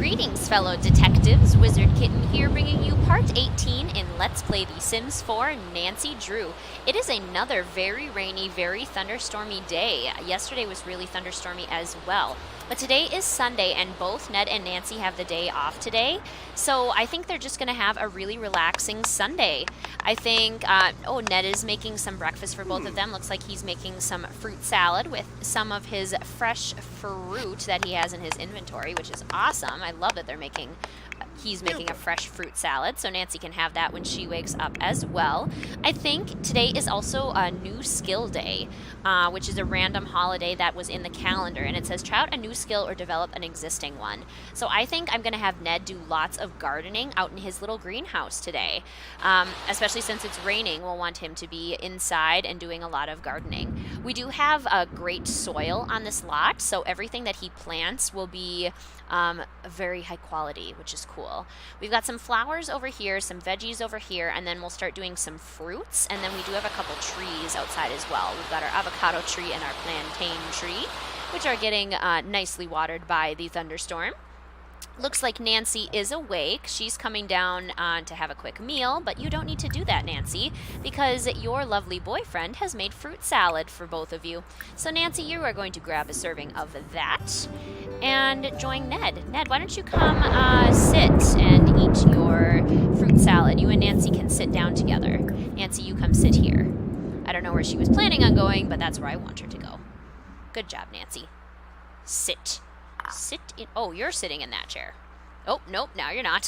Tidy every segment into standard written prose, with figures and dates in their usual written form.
Greetings, fellow detectives. Wizard Kitten here, bringing you part 18 in Let's Play The Sims 4 Nancy Drew. It is another very rainy, very thunderstormy day. Yesterday was really thunderstormy as well. But today is Sunday, and both Ned and Nancy have the day off today. So I think they're just going to have a really relaxing Sunday. I think, Ned is making some breakfast for both of them. Looks like he's making some fruit salad with some of his fresh fruit that he has in his inventory, which is awesome. I love that he's making a fresh fruit salad, so Nancy can have that when she wakes up as well. I think today is also a new skill day, which is a random holiday that was in the calendar, and it says try out a new skill or develop an existing one. So I think I'm going to have Ned do lots of gardening out in his little greenhouse today, especially since it's raining. We'll want him to be inside and doing a lot of gardening. We do have a great soil on this lot, so everything that he plants will be very high quality, which is cool. We've got some flowers over here, some veggies over here, and then we'll start doing some fruits, and then we do have a couple trees outside as well. We've got our avocado tree and our plantain tree, which are getting nicely watered by the thunderstorm. Looks like Nancy is awake. She's coming down to have a quick meal, but you don't need to do that, Nancy, because your lovely boyfriend has made fruit salad for both of you. So Nancy, you are going to grab a serving of that and join Ned. Ned, why don't you come sit and eat your fruit salad? You and Nancy can sit down together. Nancy, you come sit here. I don't know where she was planning on going, but that's where I want her to go. Good job, Nancy. Sit. Sit in. Oh, you're sitting in that chair. Oh, nope, now you're not.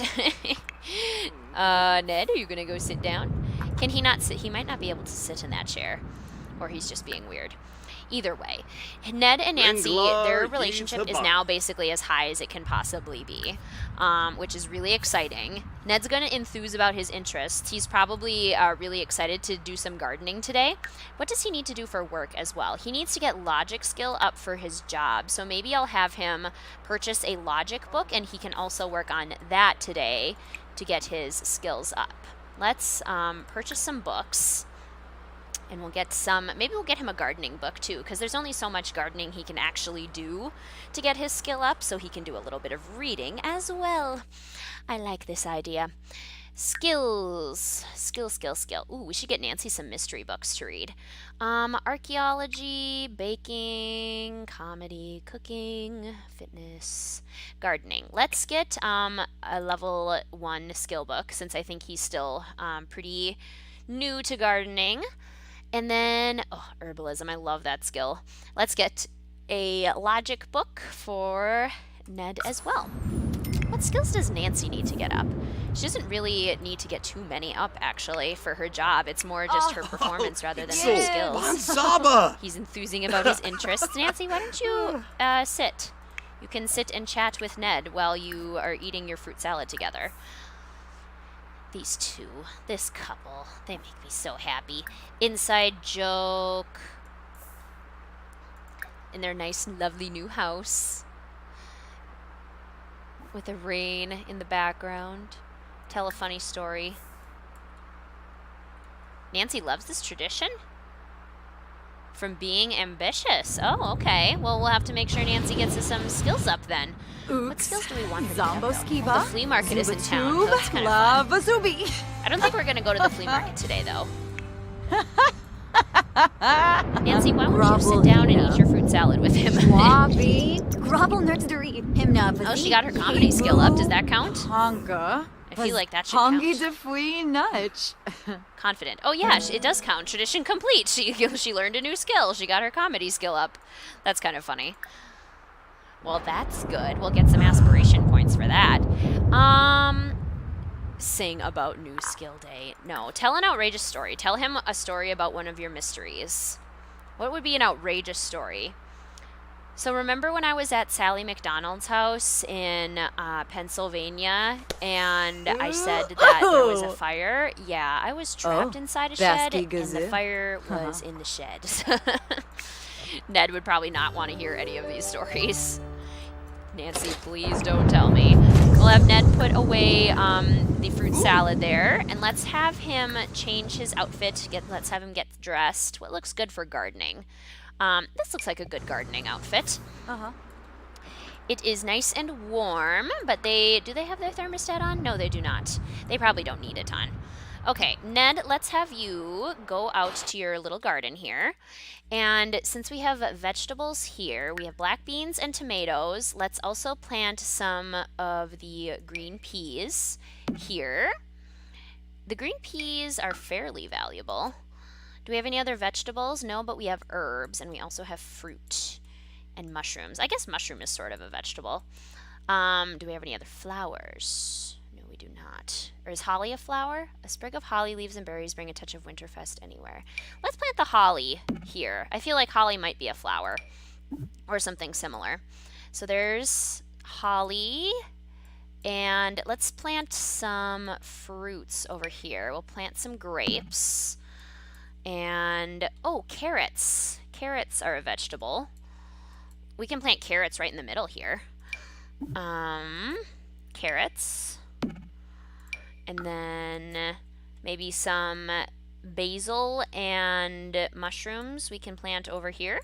Ned, are you going to go sit down? Can he not sit? He might not be able to sit in that chair, or he's just being weird. Either way, Ned and Nancy, their relationship is now basically as high as it can possibly be, which is really exciting. Ned's going to enthuse about his interests. He's probably really excited to do some gardening today. What does he need to do for work as well? He needs to get logic skill up for his job, so maybe I'll have him purchase a logic book, and he can also work on that today to get his skills up. Let's purchase some books. And we'll get maybe we'll get him a gardening book too, because there's only so much gardening he can actually do to get his skill up, so he can do a little bit of reading as well. I like this idea. Skills. Skill. Ooh, we should get Nancy some mystery books to read. Archaeology, baking, comedy, cooking, fitness, gardening. Let's get a level 1 skill book, since I think he's still pretty new to gardening. And then, herbalism, I love that skill. Let's get a logic book for Ned as well. What skills does Nancy need to get up? She doesn't really need to get too many up, actually, for her job. It's more just her performance rather than her skills. He's enthusing about his interests. Nancy, why don't you sit? You can sit and chat with Ned while you are eating your fruit salad together. These two, this couple, they make me so happy. Inside joke. In their nice, lovely new house. With the rain in the background. Tell a funny story. Nancy loves this tradition? From being ambitious. Oh, okay. Well, we'll have to make sure Nancy gets some skills up then. What skills do we want her to have, though? The flea market is in town, so that's kind of fun. I don't think we're going to go to the flea market today, though. Nancy, why don't you sit down and eat your fruit salad with him? Oh, she got her comedy skill up. Does that count? I feel like that should count. Confident. Oh yeah, it does count. Tradition complete. She learned a new skill. She got her comedy skill up. That's kind of funny. Well, that's good. We'll get some aspiration points for that. Sing about new skill day. No, tell an outrageous story. Tell him a story about one of your mysteries. What would be an outrageous story? So remember when I was at Sally McDonald's house in Pennsylvania, and I said that there was a fire? Yeah, I was trapped inside a shed, and the fire was in the shed. Ned would probably not want to hear any of these stories. Nancy, please don't tell me. We'll have Ned put away the fruit salad there, and let's have him change his outfit. Let's have him get dressed. What looks good for gardening? This looks like a good gardening outfit. It is nice and warm, but do they have their thermostat on? No, they do not. They probably don't need it on. Okay, Ned, let's have you go out to your little garden here. And since we have vegetables here, we have black beans and tomatoes. Let's also plant some of the green peas here. The green peas are fairly valuable. Do we have any other vegetables? No, but we have herbs, and we also have fruit and mushrooms. I guess mushroom is sort of a vegetable. Do we have any other flowers? No, we do not. Or is holly a flower? A sprig of holly, leaves and berries bring a touch of winterfest anywhere. Let's plant the holly here. I feel like holly might be a flower or something similar. So there's holly. And let's plant some fruits over here. We'll plant some grapes. And, oh, carrots. Carrots are a vegetable. We can plant carrots right in the middle here. Carrots. And then maybe some basil and mushrooms we can plant over here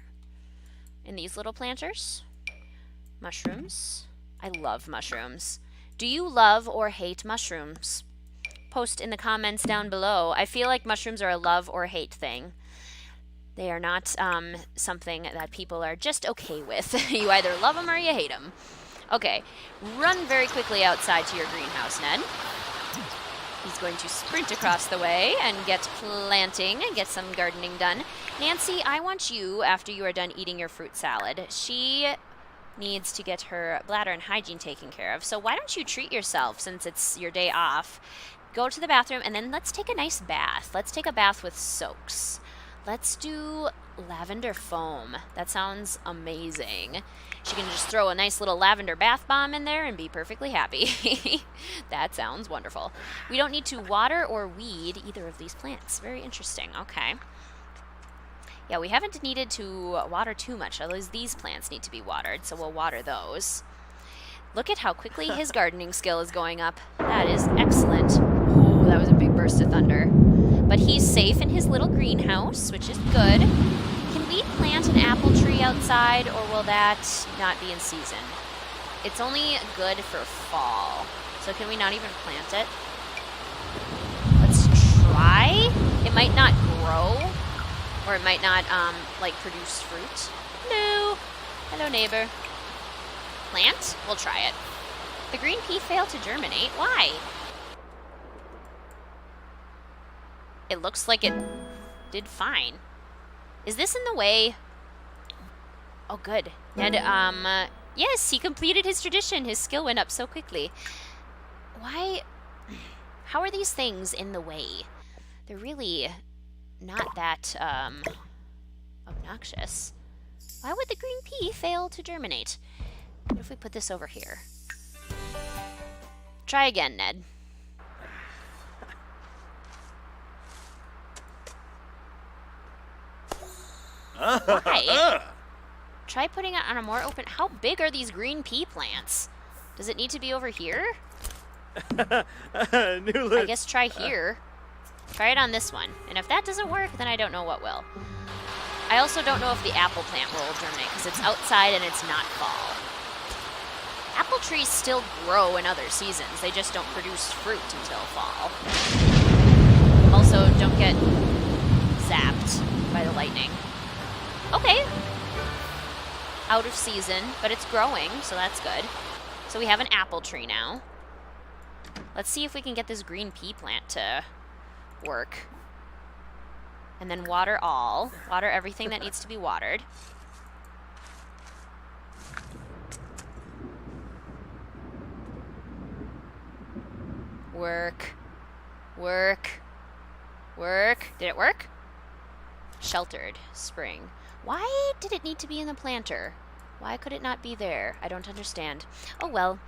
in these little planters. Mushrooms. I love mushrooms. Do you love or hate mushrooms? Post in the comments down below. I feel like mushrooms are a love or hate thing. They are not something that people are just okay with. You either love them or you hate them. Okay, run very quickly outside to your greenhouse, Ned. He's going to sprint across the way and get planting and get some gardening done. Nancy, I want you, after you are done eating your fruit salad, she needs to get her bladder and hygiene taken care of. So why don't you treat yourself since it's your day off? Go to the bathroom and then let's take a nice bath. Let's take a bath with soaks. Let's do lavender foam. That sounds amazing. She can just throw a nice little lavender bath bomb in there and be perfectly happy. That sounds wonderful. We don't need to water or weed either of these plants. Very interesting. Okay. Yeah, we haven't needed to water too much. At least these plants need to be watered, so we'll water those. Look at how quickly his gardening skill is going up. That is excellent. Oh, that was a big burst of thunder. But he's safe in his little greenhouse, which is good. Can we plant an apple tree outside, or will that not be in season? It's only good for fall. So can we not even plant it? Let's try. It might not grow, or it might not, like, produce fruit. Hello. Hello, neighbor. Plant? We'll try it. The green pea failed to germinate. Why? It looks like it did fine. Is this in the way? Oh, good. Ned, yes, he completed his tradition. His skill went up so quickly. Why? How are these things in the way? They're really not that, obnoxious. Why would the green pea fail to germinate? What if we put this over here? Try again, Ned. Why? Try putting it on a more open... How big are these green pea plants? Does it need to be over here? I guess try here. Try it on this one. And if that doesn't work, then I don't know what will. I also don't know if the apple plant will germinate because it's outside and it's not fall. Apple trees still grow in other seasons. They just don't produce fruit until fall. Also, don't get zapped by the lightning. Okay. Out of season, but it's growing, so that's good. So we have an apple tree now. Let's see if we can get this green pea plant to work. And then water all. Water everything that needs to be watered. Work. Work. Work. Did it work? Sheltered spring. Why did it need to be in the planter? Why could it not be there? I don't understand. Oh well.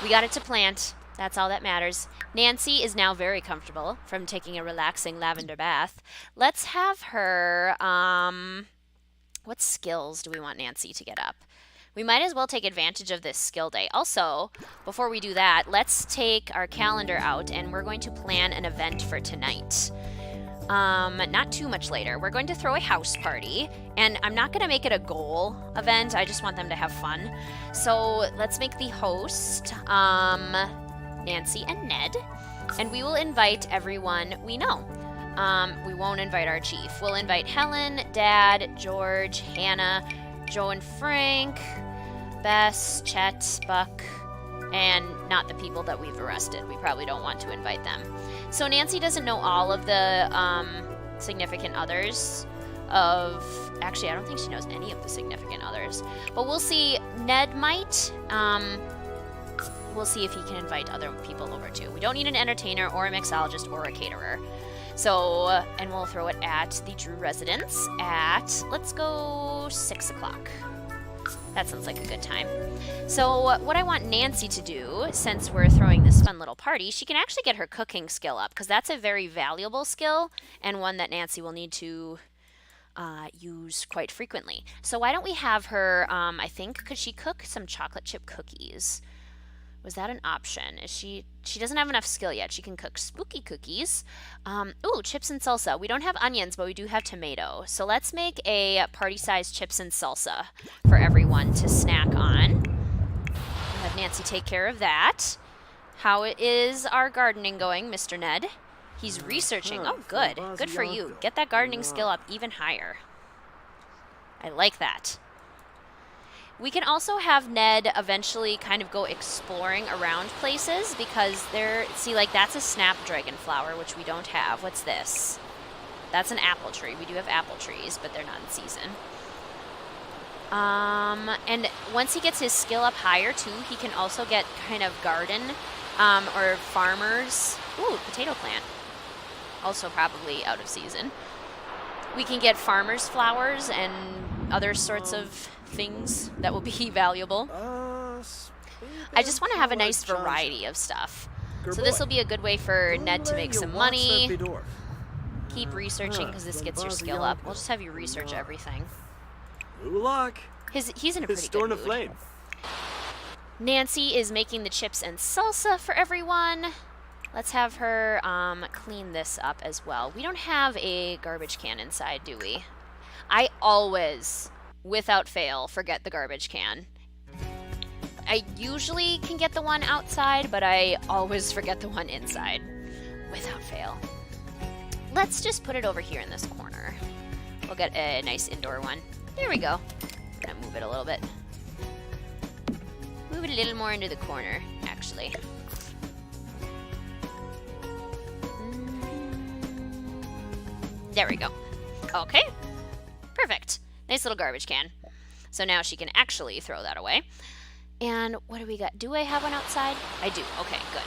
We got it to plant. That's all that matters. Nancy is now very comfortable from taking a relaxing lavender bath. Let's have her, what skills do we want Nancy to get up? We might as well take advantage of this skill day. Also, before we do that, let's take our calendar out and we're going to plan an event for tonight. not too much later, we're going to throw a house party, and I'm not going to make it a goal event. I just want them to have fun. So let's make the host Nancy and Ned, and we will invite everyone we know. We won't invite our chief. We'll invite Helen, Dad, George, Hannah, Joe and Frank, Bess, Chet, Buck, and not the people that we've arrested. We probably don't want to invite them. So Nancy doesn't know all of the significant others of... Actually, I don't think she knows any of the significant others. But we'll see. Ned might. We'll see if he can invite other people over too. We don't need an entertainer or a mixologist or a caterer. So, and we'll throw it at the Drew residence at, let's go 6 o'clock. That sounds like a good time. So what I want Nancy to do, since we're throwing this fun little party, she can actually get her cooking skill up, because that's a very valuable skill and one that Nancy will need to use quite frequently. So why don't we have her, I think, could she cook some chocolate chip cookies? Was that an option? She doesn't have enough skill yet. She can cook spooky cookies. Ooh, chips and salsa. We don't have onions, but we do have tomato. So let's make a party-sized chips and salsa for everyone to snack on. We'll have Nancy take care of that. How is our gardening going, Mr. Ned? He's researching. Oh, good. Good for you. Get that gardening skill up even higher. I like that. We can also have Ned eventually kind of go exploring around places, because see, like, that's a snapdragon flower, which we don't have. What's this? That's an apple tree. We do have apple trees, but they're not in season. And once he gets his skill up higher, too, he can also get kind of garden or farmers. Ooh, potato plant. Also probably out of season. We can get farmers' flowers and other sorts of things that will be valuable. I just want to have a nice variety of stuff. So this will be a good way for Ned to make some money. Keep researching, because this gets your skill up. We'll just have you research everything. He's in a pretty good mood. Nancy is making the chips and salsa for everyone. Let's have her clean this up as well. We don't have a garbage can inside, do we? I always, without fail, forget the garbage can. I usually can get the one outside, but I always forget the one inside, without fail. Let's just put it over here in this corner. We'll get a nice indoor one. There we go. I'm gonna move it a little bit. Move it a little more into the corner, actually. There we go. Okay. Perfect. Nice little garbage can. So now she can actually throw that away. And what do we got? Do I have one outside? I do. Okay, good.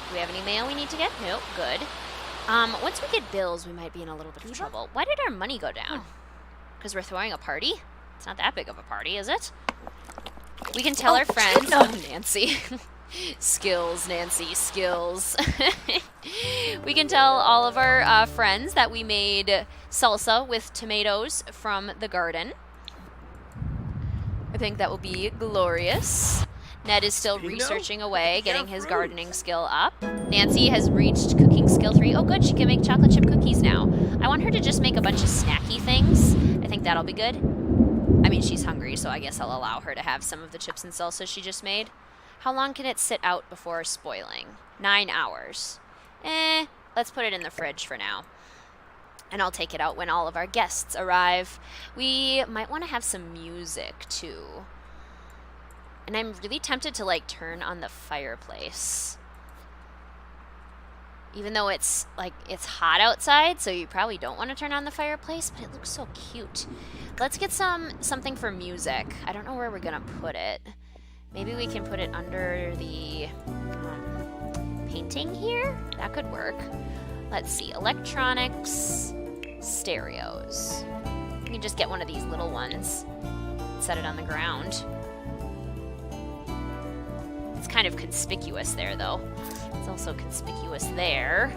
Do we have any mail we need to get? Nope. Good. Once we get bills, we might be in a little bit of trouble. Why did our money go down? Because we're throwing a party? It's not that big of a party, is it? We can tell our friends. Oh, Nancy. Skills, Nancy, skills. We can tell all of our friends that we made salsa with tomatoes from the garden. I think that will be glorious. Ned is still researching away, getting his gardening skill up. Nancy has reached cooking skill 3. Oh, good, she can make chocolate chip cookies now. I want her to just make a bunch of snacky things. I think that'll be good. I mean, she's hungry, so I guess I'll allow her to have some of the chips and salsa she just made. How long can it sit out before spoiling? 9 hours. Let's put it in the fridge for now. And I'll take it out when all of our guests arrive. We might want to have some music, too. And I'm really tempted to, like, turn on the fireplace. Even though it's hot outside, so you probably don't want to turn on the fireplace, but it looks so cute. Let's get something for music. I don't know where we're going to put it. Maybe we can put it under the painting here? That could work. Let's see. Electronics, stereos. We can just get one of these little ones. Set it on the ground. It's kind of conspicuous there, though. It's also conspicuous there.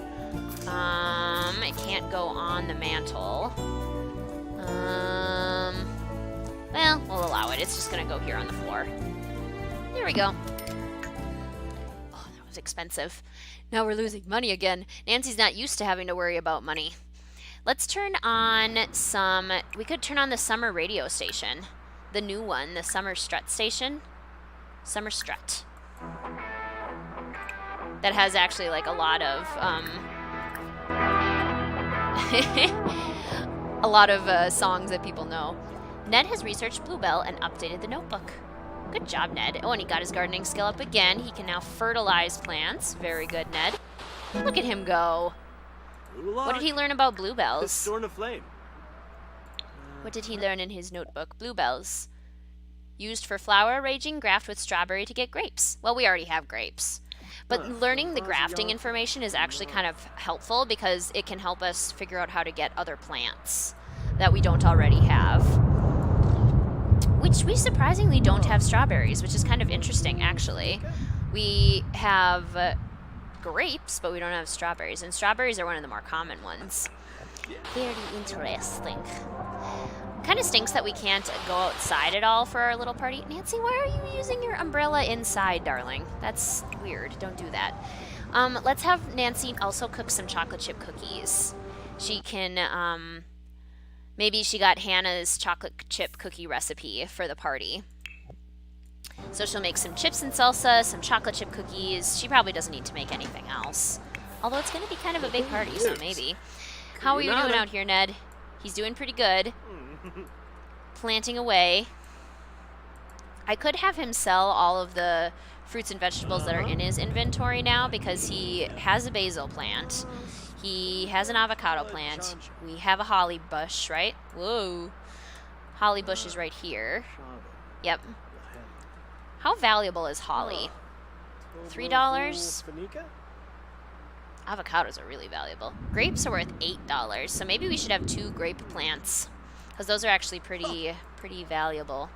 It can't go on the mantle. Well, we'll allow it. It's just going to go here on the floor. There we go. Oh, that was expensive. Now we're losing money again. Nancy's not used to having to worry about money. Let's turn on some... We could turn on the summer radio station. The new one, the Summer Strut station. Summer Strut. That has actually, like, a lot of, a lot of songs that people know. Ned has researched Bluebell and updated the notebook. Good job, Ned. Oh, and he got his gardening skill up again. He can now fertilize plants. Very good, Ned. Look at him go. What did he learn about bluebells? Storm of flame. What did he learn in his notebook? Bluebells. Used for flower arranging, graft with strawberry to get grapes. Well, we already have grapes. But learning the grafting information is actually kind of helpful because it can help us figure out how to get other plants that we don't already have. Which we surprisingly don't have strawberries, which is kind of interesting, actually. We have grapes, but we don't have strawberries. And strawberries are one of the more common ones. Very interesting. Kind of stinks that we can't go outside at all for our little party. Nancy, why are you using your umbrella inside, darling? That's weird. Don't do that. Let's have Nancy also cook some chocolate chip cookies. She can, maybe she got Hannah's chocolate chip cookie recipe for the party. So she'll make some chips and salsa, some chocolate chip cookies. She probably doesn't need to make anything else. Although it's going to be kind of a big party, so maybe. How are you doing out here, Ned? He's doing pretty good. Planting away. I could have him sell all of the fruits and vegetables that are in his inventory now because he has a basil plant. He has an avocado plant. We have a holly bush, right? Whoa. Holly bush is right here. Yep. How valuable is holly? $3? Avocados are really valuable. Grapes are worth $8, so maybe we should have 2 grape plants because those are actually pretty valuable,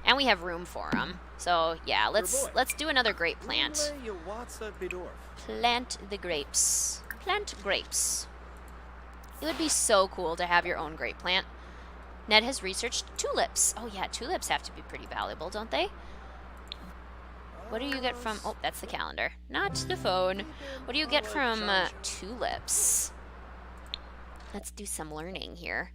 and we have room for them. So yeah, let's do another grape plant. Plant the grapes. Plant grapes. It would be so cool to have your own grape plant. Ned has researched tulips. Oh yeah, tulips have to be pretty valuable, don't they? What do you get from... Oh, that's the calendar, not the phone. What do you get from tulips? Let's do some learning here.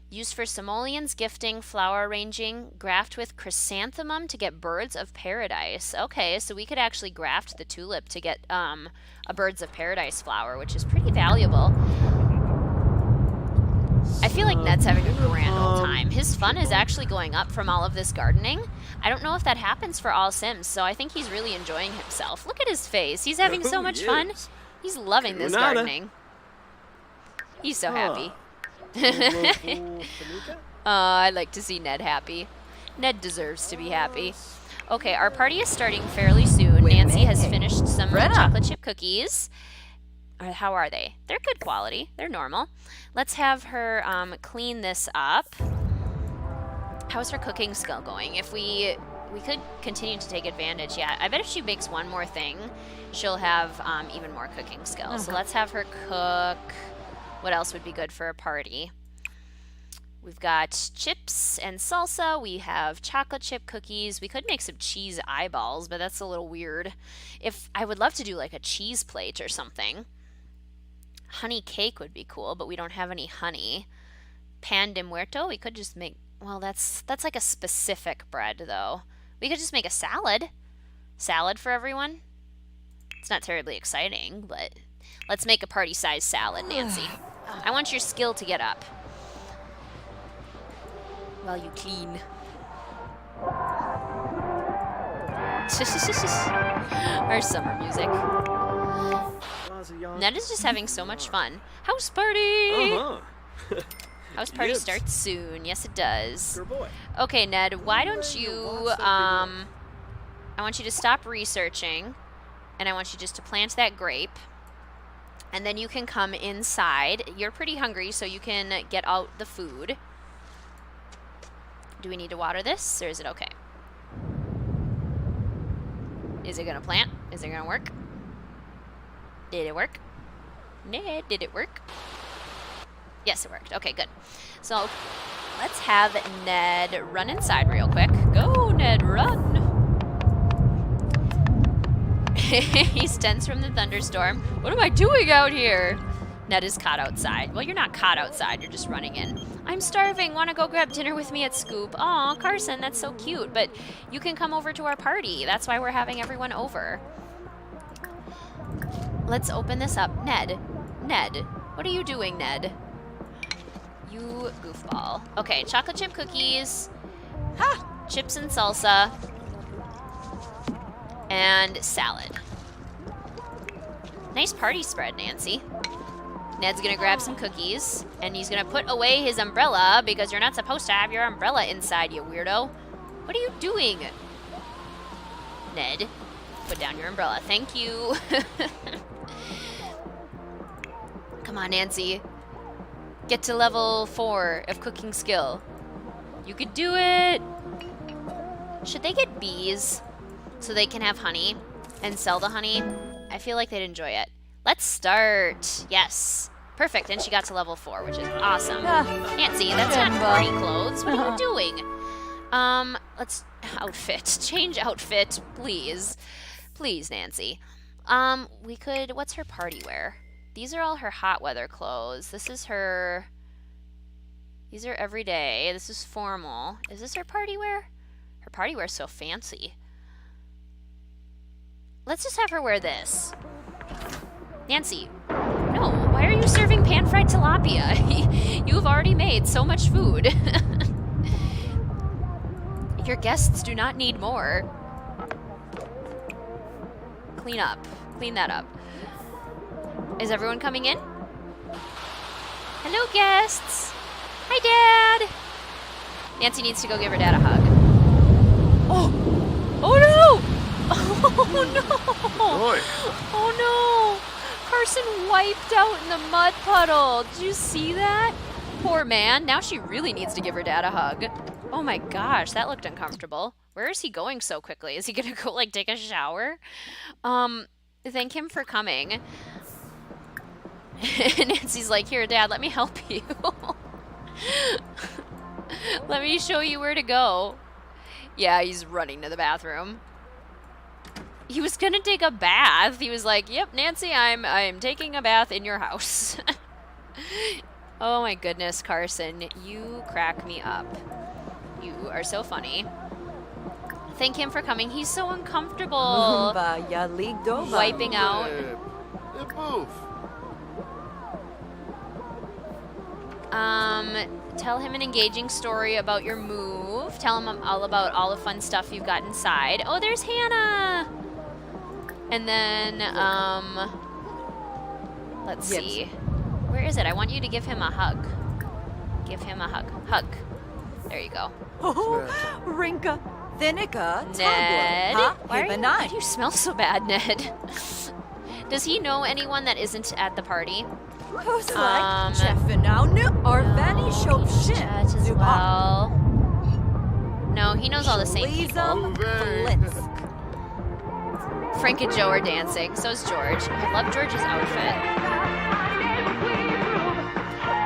Used for simoleons, gifting, flower arranging, graft with chrysanthemum to get birds of paradise. Okay, so we could actually graft the tulip to get a birds of paradise flower, which is pretty valuable. I feel like Ned's having a grand old time. His fun is actually going up from all of this gardening. I don't know if that happens for all Sims, so I think he's really enjoying himself. Look at his face. He's having so much fun. He's loving this gardening. He's so happy. I like to see Ned happy. Ned deserves to be happy. Okay, our party is starting fairly soon. Nancy has finished some chocolate chip cookies. How are they? They're good quality. They're normal. Let's have her clean this up. How's her cooking skill going? If we could continue to take advantage. Yeah, I bet if she makes one more thing, she'll have even more cooking skills. So let's have her cook. What else would be good for a party? We've got chips and salsa. We have chocolate chip cookies. We could make some cheese eyeballs, but that's a little weird. I would love to do like a cheese plate or something. Honey cake would be cool, but we don't have any honey. Pan de muerto, we could just make, well, that's like a specific bread, though. We could just make a salad. Salad for everyone. It's not terribly exciting, but let's make a party-sized salad, Nancy. I want your skill to get up while you clean. Our summer music. Ned is just having so much fun. House party! House party starts soon. Yes, it does. Okay, Ned, why don't you, I want you to stop researching, and I want you just to plant that grape, and then you can come inside. You're pretty hungry, so you can get out the food. Do we need to water this, or is it okay? Is it going to plant? Is it going to work? Did it work? Ned, did it work? Yes, it worked. Okay, good. So let's have Ned run inside real quick. Go, Ned, run. He's tense from the thunderstorm. What am I doing out here? Ned is caught outside. Well, you're not caught outside. You're just running in. I'm starving. Want to go grab dinner with me at Scoop? Aw, Carson, that's so cute. But you can come over to our party. That's why we're having everyone over. Let's open this up. Ned. Ned. What are you doing, Ned? You goofball. Okay, chocolate chip cookies. Ha! Chips and salsa. And salad. Nice party spread, Nancy. Ned's gonna grab some cookies, and he's gonna put away his umbrella because you're not supposed to have your umbrella inside, you weirdo. What are you doing? Ned, put down your umbrella. Thank you. Come on, Nancy. Get to level 4 of cooking skill. You could do it. Should they get bees so they can have honey and sell the honey? I feel like they'd enjoy it. Let's start. Yes. Perfect. And she got to level 4, which is awesome. Nancy, that's not party clothes. What are you doing? Let's outfit. Change outfit, please. Please, Nancy. We could, what's her party wear? These are all her hot weather clothes. This is her, these are everyday. This is formal. Is this her party wear? Her party wear's so fancy. Let's just have her wear this. Nancy, no, why are you serving pan-fried tilapia? You've already made so much food. Your guests do not need more. Clean up. Clean that up. Is everyone coming in? Hello, guests. Hi, Dad. Nancy needs to go give her dad a hug. Oh! Oh, no! Oh, no! Boy. Oh, no! Carson wiped out in the mud puddle. Did you see that? Poor man. Now she really needs to give her dad a hug. Oh my gosh, that looked uncomfortable. Where is he going so quickly? Is he gonna go like take a shower? Thank him for coming. Nancy's like, here, Dad, let me help you. Let me show you where to go. Yeah, he's running to the bathroom. He was gonna take a bath. He was like, yep, Nancy, I'm taking a bath in your house. Oh my goodness, Carson, you crack me up. You are so funny. Thank him for coming. He's so uncomfortable. Wiping out. Tell him an engaging story about your move. Tell him all about all the fun stuff you've got inside. Oh, there's Hannah. And then, let's see. Where is it? I want you to give him a hug. Give him a hug. Hug. There you go. Oh, Rinka, Thinica, Ned. Why do you smell so bad, Ned? Does he know anyone that isn't at the party? Who's like Jeffinow or Vanny Shopshin as well. No, he knows all the same people. Frank and Joe are dancing. So is George. I love George's outfit.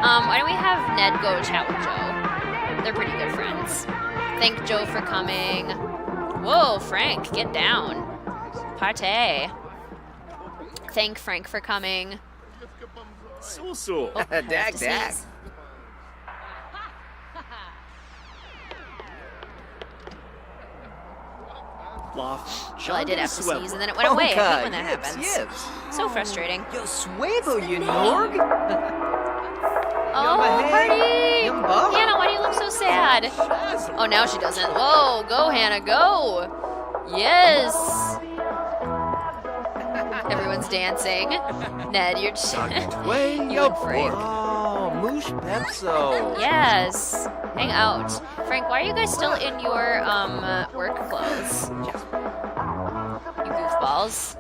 Why don't we have Ned go chat with Joe? They're pretty good friends. Thank Joe for coming. Whoa, Frank, get down. Partay. Thank Frank for coming. So. Oh, Dag. Well, I did have to sneeze, and then it went away. I hate when that happens. So frustrating. Yo, swivel, you Norg. Oh, party! Hannah, why do you look so sad? Oh, now she doesn't. Whoa, go, Hannah, go! Yes! Everyone's dancing. Ned, you're just... you and Frank. Oh, Moosh Pepso. Yes. Hang out. Frank, why are you guys still in your, work clothes? You goofballs.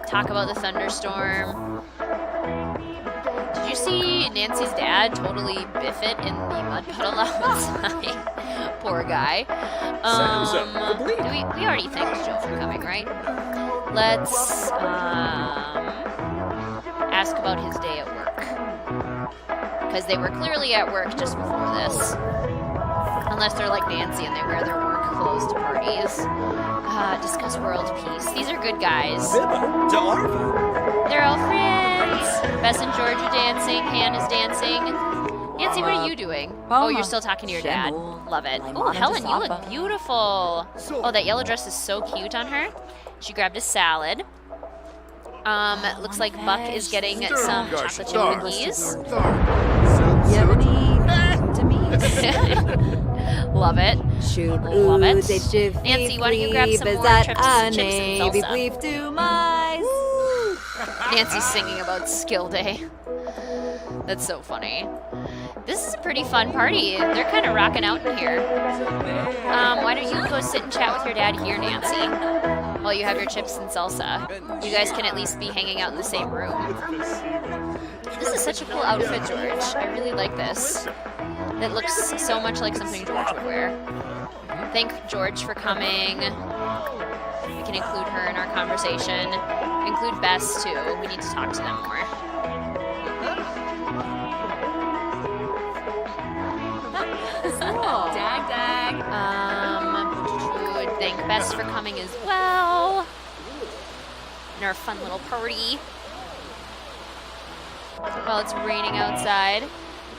Talk about the thunderstorm. Did you see Nancy's dad totally biff it in the mud puddle outside? Poor guy. We already thanked Joe for coming, right? Let's ask about his day at work. Because they were clearly at work just before this. Unless they're like Nancy and they wear their work clothes to parties. Discuss world peace. These are good guys. Bibba to Arva. They're all friends. Bess and George are dancing. Han is dancing. Nancy, what are you doing? Oh, you're still talking to your dad. Love it. Oh, Helen, you look beautiful. Oh, that yellow dress is so cute on her. She grabbed a salad. Looks like Buck is getting some chocolate chip cookies. Love it. Love it. Nancy, why don't you grab some more chips and salsa? Nancy's singing about skill day. That's so funny. This is a pretty fun party. They're kind of rocking out in here. Why don't you go sit and chat with your dad here, Nancy, while you have your chips and salsa. You guys can at least be hanging out in the same room. This is such a cool outfit, George. I really like this. It looks so much like something George would wear. Thank George for coming. We can include her in our conversation. Include Bess, too. We need to talk to them more. Dag. Would thank Bess for coming as well. In our fun little party. Well, it's raining outside.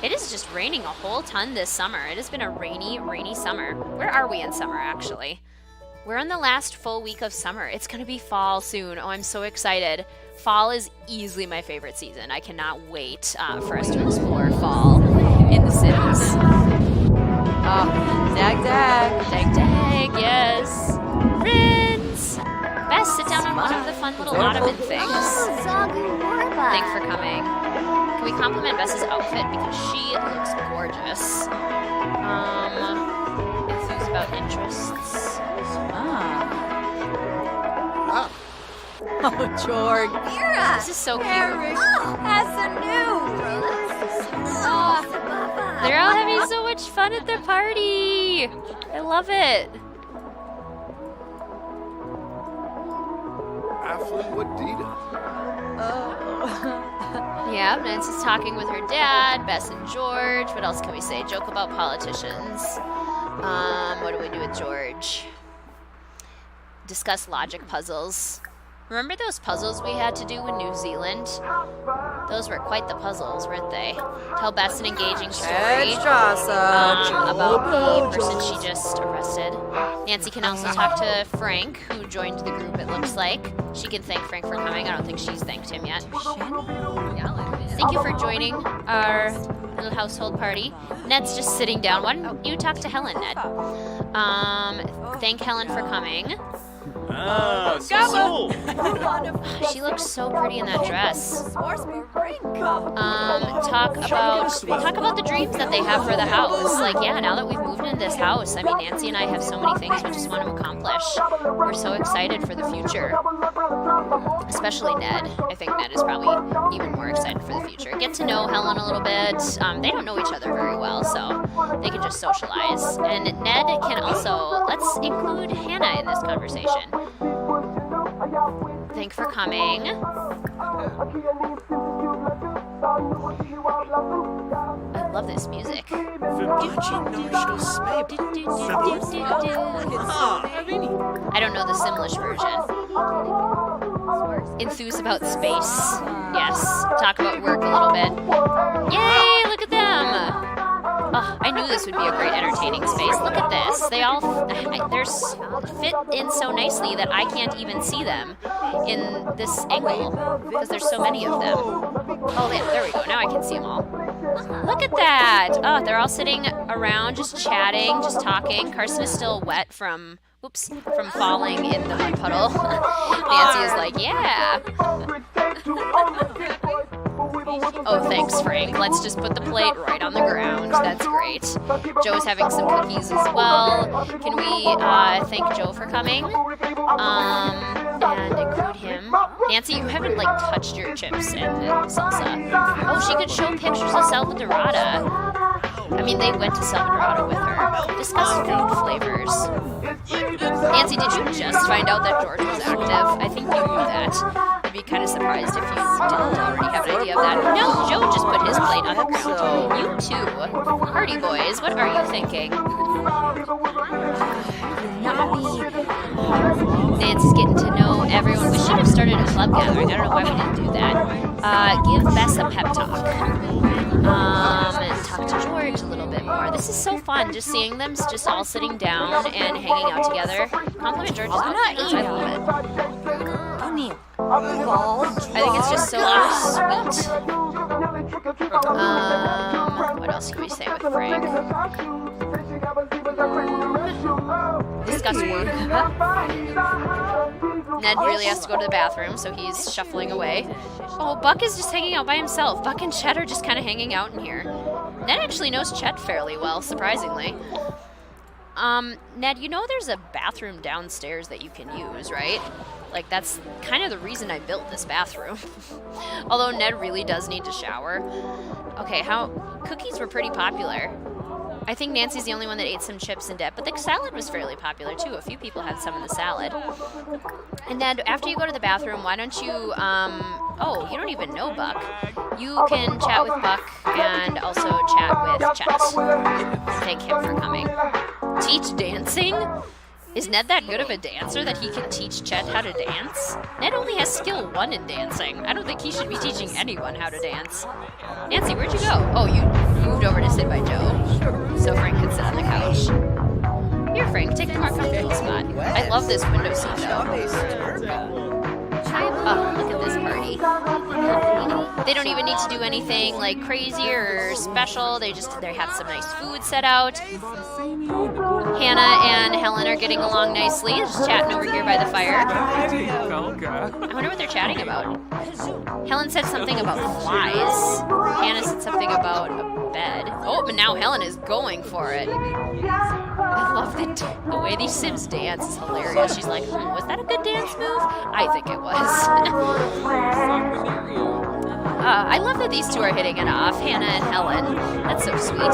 It is just raining a whole ton this summer. It has been a rainy, rainy summer. Where are we in summer, actually? We're in the last full week of summer. It's going to be fall soon. Oh, I'm so excited. Fall is easily my favorite season. I cannot wait for us to explore fall in The Sims. Oh, dag. Yes. Friends! Bess, sit down on one of the fun little ottoman things. Thanks for coming. Can we compliment Bess's outfit because she looks gorgeous. Enthused about interests. Oh, George. This is so cute. That's a new. They're all having so much fun at their party. I love it. Yeah, Nancy's talking with her dad, Bess and George. What else can we say? Joke about politicians. What do we do with George? Discuss logic puzzles. Remember those puzzles we had to do in New Zealand? Those were quite the puzzles, weren't they? Tell Bess an engaging story about the person she just arrested. Nancy can also talk to Frank, who joined the group, it looks like. She can thank Frank for coming. I don't think she's thanked him yet. Thank you for joining our little household party. Ned's just sitting down. Why don't you talk to Helen, Ned? Thank Helen for coming. She looks so pretty in that dress. Talk about the dreams that they have for the house. Like, yeah, now that we've moved into this house, I mean, Nancy and I have so many things we just want to accomplish. We're so excited for the future. Especially Ned. I think Ned is probably even more excited for the future. Get to know Helen a little bit. They don't know each other very well, so they can just socialize. And Ned can also, let's include Hannah in this conversation. Thanks for coming. I love this music. I don't know the Simlish version. Enthuse about space. Yes. Talk about work a little bit. Yay! Look at them! Oh, I knew this would be a great entertaining space. Look at this. They all fit in so nicely that I can't even see them in this angle because there's so many of them. Oh, yeah, there we go. Now I can see them all. Look at that. Oh, they're all sitting around just chatting, just talking. Carson is still wet from falling in the mud puddle. Nancy is like, yeah. Oh, thanks, Frank. Let's just put the plate right on the ground. That's great. Joe's having some cookies as well. Can we thank Joe for coming? And include him. Nancy, you haven't, touched your chips and salsa. Oh, she could show pictures of Salvadorada. I mean, they went to Salvadorada with her. Discuss food flavors. Nancy, did you just find out that George was active? I think you knew that. I'd be kind of surprised if you didn't already have an idea of that. No, Joe just put his plate on the ground. You too. Party boys, what are you thinking? Nancy's getting to know everyone. We should have started a club gathering. I don't know why we didn't do that. Give Bess a pep talk. And talk to George a little bit more. This is so fun, just seeing them just all sitting down and hanging out together. Compliment George's outfit. I love it. I think it's just so sweet. What else can we say with Frank? Discuss work. Ned really has to go to the bathroom, so he's shuffling away. Oh, Buck is just hanging out by himself. Buck and Chet are just kind of hanging out in here. Ned actually knows Chet fairly well, surprisingly. Ned, you know there's a bathroom downstairs that you can use, right? Like, that's kind of the reason I built this bathroom. Although Ned really does need to shower. Okay, cookies were pretty popular. I think Nancy's the only one that ate some chips and dip, but the salad was fairly popular too. A few people had some of the salad. And Ned, after you go to the bathroom, why don't you, oh, you don't even know Buck. You can chat with Buck and also chat with Chet. Thank him for coming. Teach dancing? Is Ned that good of a dancer that he can teach Chet how to dance? Ned only has skill 1 in dancing. I don't think he should be teaching anyone how to dance. Nancy, where'd you go? Oh, you moved over to sit by Joe, so Frank could sit on the couch. Here, Frank, take a more comfortable spot. I love this window seat, though. Oh, look at this party. They don't even need to do anything like crazy or special. They have some nice food set out. Hannah and Helen are getting along nicely, just chatting over here by the fire. I wonder what they're chatting about. Helen said something about flies. Hannah said something about a bed. Oh, but now Helen is going for it. I love the way these Sims dance. It's hilarious. She's like, was that a good dance move? I think it was. I love that these two are hitting it off, Hannah and Helen. That's so sweet.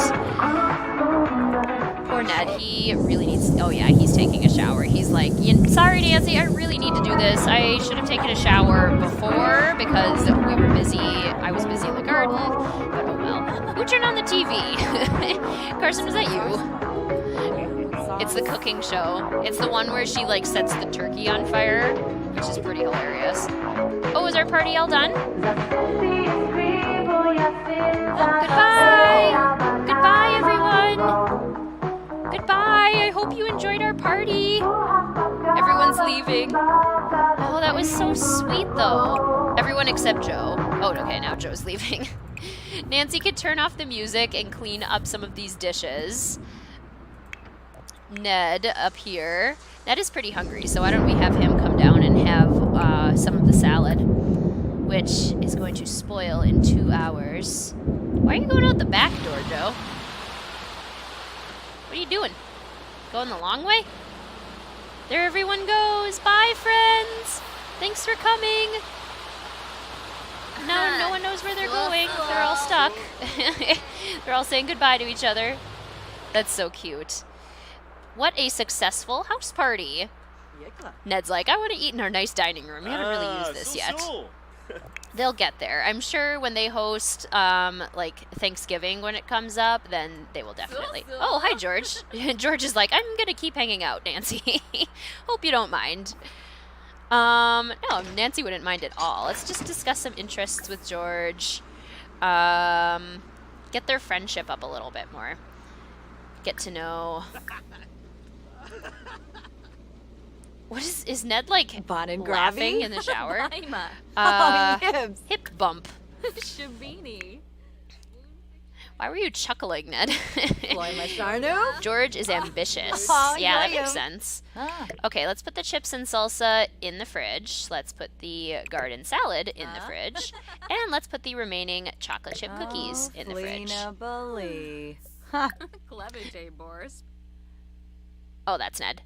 Poor Ned, he really needs, oh yeah, he's taking a shower. He's like, sorry Nancy, I really need to do this. I should have taken a shower before because we were busy. I was busy in the garden, but oh well. Who turned on the TV? Carson, was that you? It's the cooking show. It's the one where she like sets the turkey on fire, which is pretty hilarious. Oh, is our party all done? Oh, goodbye! Goodbye, everyone! Goodbye! I hope you enjoyed our party! Everyone's leaving. Oh, that was so sweet, though. Everyone except Joe. Oh, okay, now Joe's leaving. Nancy could turn off the music and clean up some of these dishes. Ned up here. Ned is pretty hungry, so why don't we have him come down and have some of the salad, which is going to spoil in 2 hours. Why are you going out the back door, Joe? What are you doing? Going the long way? There everyone goes. Bye, friends. Thanks for coming. No one knows where they're going. They're all stuck. They're all saying goodbye to each other. That's so cute. What a successful house party. Ned's like, I want to eat in our nice dining room. We haven't really used this yet. They'll get there. I'm sure when they host like Thanksgiving when it comes up, then they will definitely. Oh, hi, George. George is like, I'm going to keep hanging out, Nancy. Hope you don't mind. No, Nancy wouldn't mind at all. Let's just discuss some interests with George. Get their friendship up a little bit more. Get to know. What is Ned like laughing in the shower? Hip bump. Shabini. Why were you chuckling, Ned? Sharnu? George is ambitious. Oh, yeah, that yeah. makes sense. Okay, let's put the chips and salsa in the fridge. Let's put the garden salad in the fridge. And let's put the remaining chocolate chip cookies in the fridge. Clever, J. Boris. Oh, that's Ned.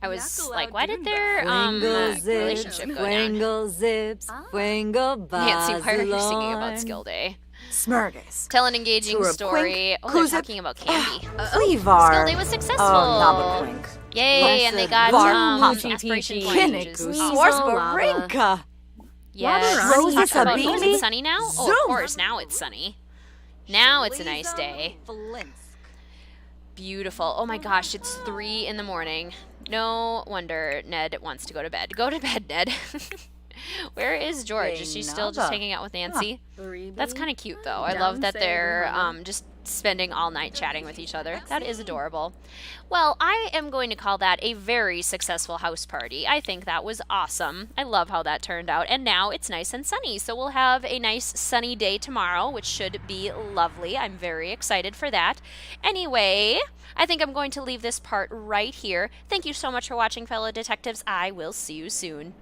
I was like, why did their relationship go down? Zips, Wingle Nancy, why are you singing about Skill Day? Smurgus. Tell an engaging story. Oh, they're talking about candy. Cleavar. Skill Day was successful. Nabapwink. Yay, and they got aspiration points. Swarsbarinka. Yes. Rose Talk is about, a oh, is baby. it sunny now? Oh, of course, now it's sunny. Now it's a nice day. Beautiful. Oh my gosh, it's 3 in the morning. No wonder Ned wants to go to bed. Go to bed, Ned. Where is George? Is she still just hanging out with Nancy? That's kind of cute, though. I love that they're just spending all night chatting with each other. That is adorable. Well, I am going to call that a very successful house party. I think that was awesome. I love how that turned out. And now it's nice and sunny, so we'll have a nice sunny day tomorrow, which should be lovely. I'm very excited for that. Anyway, I think I'm going to leave this part right here. Thank you so much for watching, fellow detectives. I will see you soon.